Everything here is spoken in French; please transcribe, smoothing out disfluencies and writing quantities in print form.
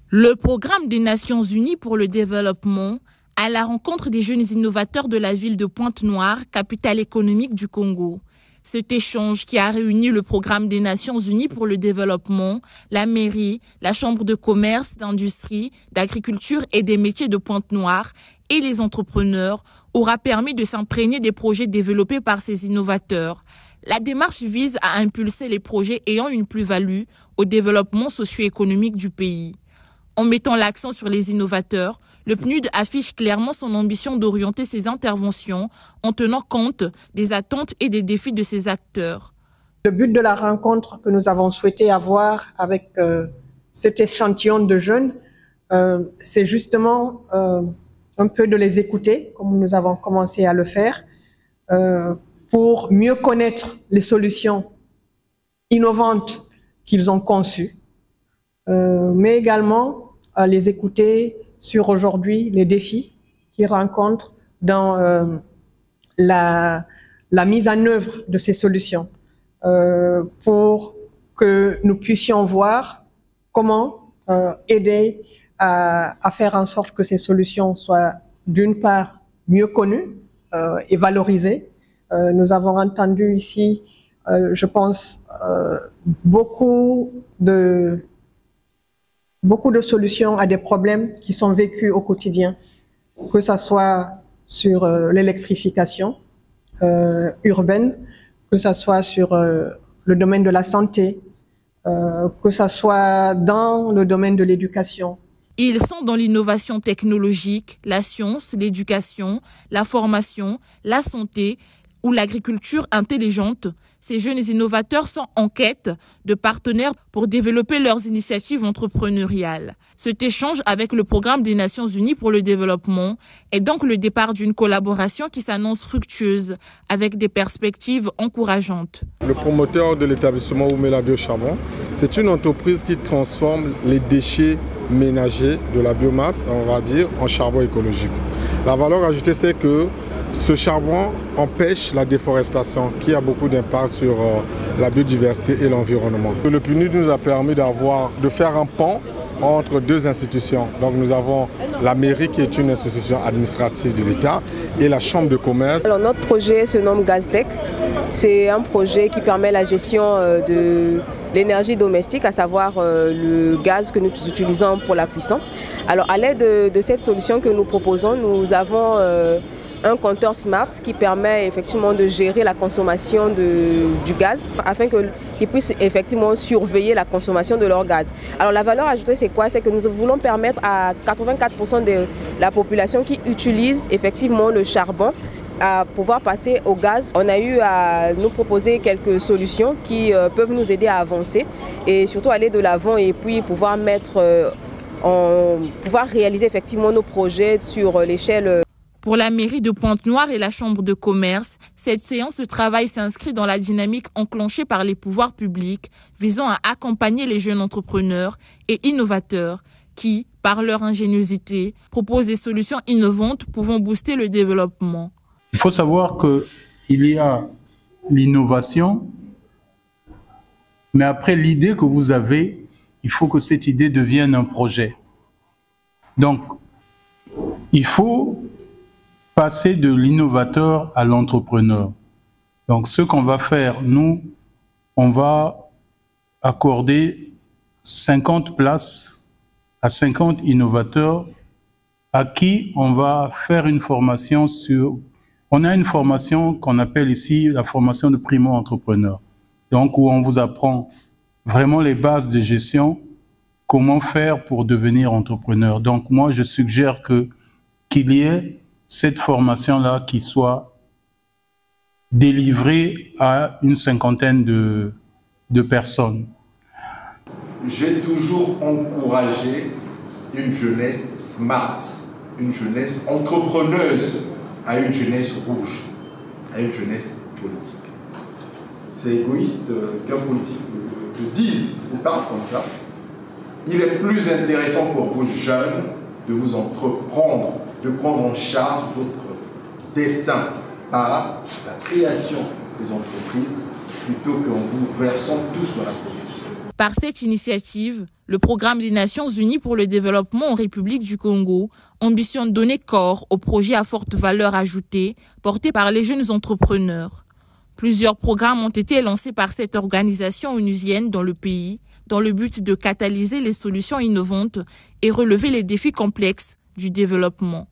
Le programme des Nations Unies pour le développement à la rencontre des jeunes innovateurs de la ville de Pointe-Noire, capitale économique du Congo. Cet échange qui a réuni le programme des Nations Unies pour le développement, la mairie, la chambre de commerce, d'industrie, d'agriculture et des métiers de Pointe-Noire et les entrepreneurs aura permis de s'imprégner des projets développés par ces innovateurs. La démarche vise à impulser les projets ayant une plus-value au développement socio-économique du pays. En mettant l'accent sur les innovateurs, le PNUD affiche clairement son ambition d'orienter ses interventions en tenant compte des attentes et des défis de ses acteurs. Le but de la rencontre que nous avons souhaité avoir avec cet échantillon de jeunes, c'est justement un peu de les écouter, comme nous avons commencé à le faire, pour mieux connaître les solutions innovantes qu'ils ont conçues, mais également à les écouter sur aujourd'hui les défis qu'ils rencontrent dans la mise en œuvre de ces solutions, pour que nous puissions voir comment aider à faire en sorte que ces solutions soient d'une part mieux connues et valorisées. Nous avons entendu ici, je pense, beaucoup de solutions à des problèmes qui sont vécus au quotidien, que ce soit sur l'électrification urbaine, que ce soit sur le domaine de la santé, que ce soit dans le domaine de l'éducation. Ils sont dans l'innovation technologique, la science, l'éducation, la formation, la santé ou l'agriculture intelligente. Ces jeunes innovateurs sont en quête de partenaires pour développer leurs initiatives entrepreneuriales. Cet échange avec le programme des Nations Unies pour le développement est donc le départ d'une collaboration qui s'annonce fructueuse avec des perspectives encourageantes. Le promoteur de l'établissement Oumela Biocharbon, c'est une entreprise qui transforme les déchets ménagers de la biomasse, on va dire, en charbon écologique. La valeur ajoutée, c'est que ce charbon empêche la déforestation qui a beaucoup d'impact sur la biodiversité et l'environnement. Le PNUD nous a permis de faire un pont entre deux institutions. Donc nous avons la mairie qui est une institution administrative de l'État et la chambre de commerce. Alors notre projet se nomme GazTech. C'est un projet qui permet la gestion de l'énergie domestique, à savoir le gaz que nous utilisons pour la cuisson. Alors à l'aide de cette solution que nous proposons, nous avons un compteur smart qui permet effectivement de gérer la consommation du gaz afin qu'ils puissent effectivement surveiller la consommation de leur gaz. Alors la valeur ajoutée, c'est quoi? C'est que nous voulons permettre à 84% de la population qui utilise effectivement le charbon à pouvoir passer au gaz. On a eu à nous proposer quelques solutions qui peuvent nous aider à avancer et surtout aller de l'avant et puis pouvoir pouvoir réaliser effectivement nos projets sur l'échelle. Pour la mairie de Pointe-Noire et la chambre de commerce, cette séance de travail s'inscrit dans la dynamique enclenchée par les pouvoirs publics visant à accompagner les jeunes entrepreneurs et innovateurs qui, par leur ingéniosité, proposent des solutions innovantes pouvant booster le développement. Il faut savoir qu'il y a l'innovation, mais après l'idée que vous avez, il faut que cette idée devienne un projet. Donc, il faut passer de l'innovateur à l'entrepreneur. Donc, ce qu'on va faire, nous, on va accorder 50 places à 50 innovateurs à qui on va faire une formation sur... On a une formation qu'on appelle ici la formation de primo-entrepreneur. Donc, où on vous apprend vraiment les bases de gestion, comment faire pour devenir entrepreneur. Donc, moi, je suggère qu'il y ait cette formation-là qui soit délivrée à une cinquantaine de personnes. J'ai toujours encouragé une jeunesse smart, une jeunesse entrepreneuse, à une jeunesse rouge, à une jeunesse politique. C'est égoïste qu'un politique te dise ou parle comme ça. Il est plus intéressant pour vous jeunes de vous entreprendre, de prendre en charge votre destin par la création des entreprises plutôt qu'en vous versant tous dans la politique. Par cette initiative, le programme des Nations Unies pour le développement en République du Congo ambitionne donner corps aux projets à forte valeur ajoutée portés par les jeunes entrepreneurs. Plusieurs programmes ont été lancés par cette organisation onusienne dans le pays, dans le but de catalyser les solutions innovantes et relever les défis complexes du développement.